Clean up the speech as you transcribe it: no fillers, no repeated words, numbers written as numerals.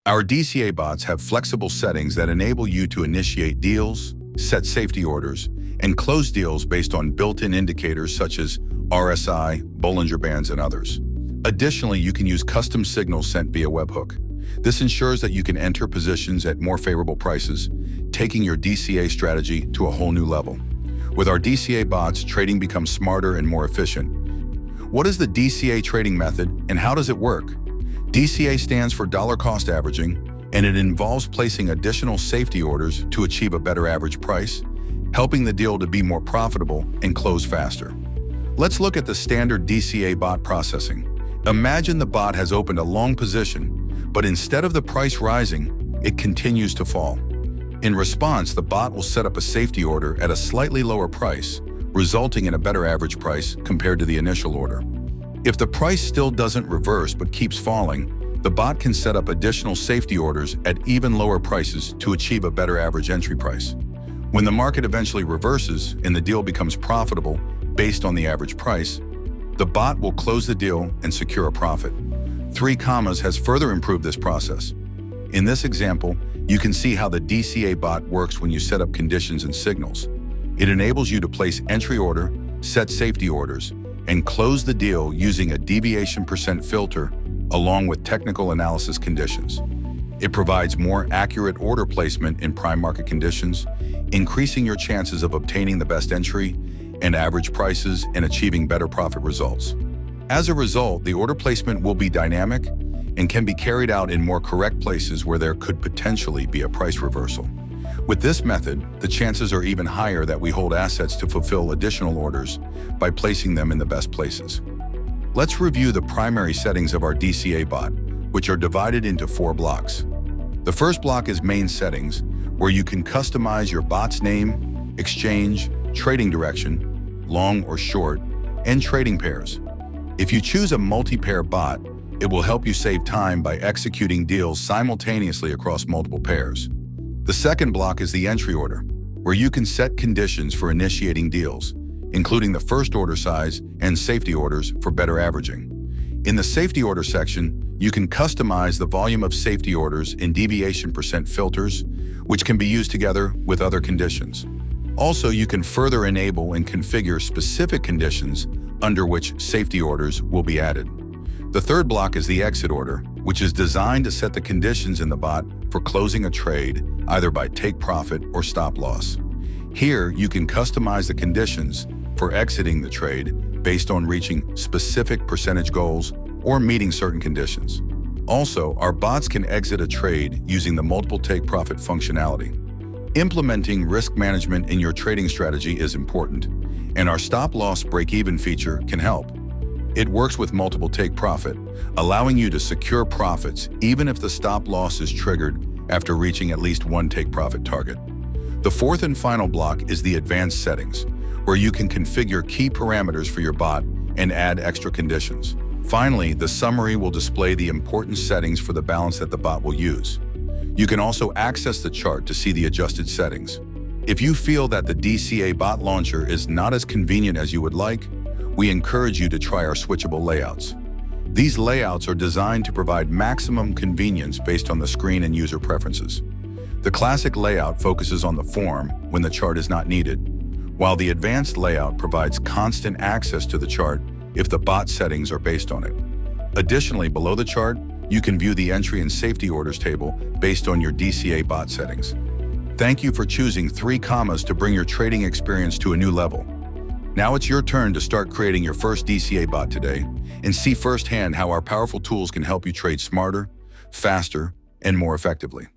Our DCA bots have flexible settings that enable you to initiate deals, set safety orders, and close deals based on built-in indicators such as RSI, Bollinger Bands, and others. Additionally, you can use custom signals sent via webhook. This ensures that you can enter positions at more favorable prices, taking your DCA strategy to a whole new level. With our DCA bots, trading becomes smarter and more efficient. What is the DCA trading method and how does it work? DCA stands for dollar cost averaging, and it involves placing additional safety orders to achieve a better average price, helping the deal to be more profitable and close faster. Let's look at the standard DCA bot processing. Imagine the bot has opened a long position, but instead of the price rising, it continues to fall. In response, the bot will set up a safety order at a slightly lower price, resulting in a better average price compared to the initial order. If the price still doesn't reverse but keeps falling, the bot can set up additional safety orders at even lower prices to achieve a better average entry price. When the market eventually reverses and the deal becomes profitable based on the average price, the bot will close the deal and secure a profit. 3 commas has further improved this process. In this example, you can see how the DCA bot works when you set up conditions and signals. It enables you to place entry order, set safety orders, and close the deal using a deviation % filter along with technical analysis conditions. It provides more accurate order placement in prime market conditions, increasing your chances of obtaining the best entry and average prices and achieving better profit results. As a result, the order placement will be dynamic and can be carried out in more correct places where there could potentially be a price reversal. With this method, the chances are even higher that we hold assets to fulfill additional orders by placing them in the best places. Let's review the primary settings of our DCA bot, which are divided into 4 blocks. The first block is main settings, where you can customize your bot's name, exchange, trading direction, long or short, and trading pairs. If you choose a multi-pair bot, it will help you save time by executing deals simultaneously across multiple pairs. The second block is the entry order, where you can set conditions for initiating deals, including the first order size and safety orders for better averaging. In the safety order section, you can customize the volume of safety orders in deviation % filters, which can be used together with other conditions. Also, you can further enable and configure specific conditions under which safety orders will be added. The third block is the exit order, which is designed to set the conditions in the bot for closing a trade, either by take profit or stop loss. Here, you can customize the conditions for exiting the trade based on reaching specific percentage goals or meeting certain conditions. Also, our bots can exit a trade using the multiple take profit functionality. Implementing risk management in your trading strategy is important, and our stop-loss break-even feature can help. It works with multiple take profit, allowing you to secure profits even if the stop-loss is triggered after reaching at least one take profit target. The fourth and final block is the advanced settings, where you can configure key parameters for your bot and add extra conditions. Finally, the summary will display the important settings for the balance that the bot will use. You can also access the chart to see the adjusted settings. If you feel that the DCA bot launcher is not as convenient as you would like, we encourage you to try our switchable layouts. These layouts are designed to provide maximum convenience based on the screen and user preferences. The classic layout focuses on the form when the chart is not needed, while the advanced layout provides constant access to the chart if the bot settings are based on it. Additionally, below the chart, you can view the entry and safety orders table based on your DCA bot settings. Thank you for choosing 3 commas to bring your trading experience to a new level. Now it's your turn to start creating your first DCA bot today and see firsthand how our powerful tools can help you trade smarter, faster, and more effectively.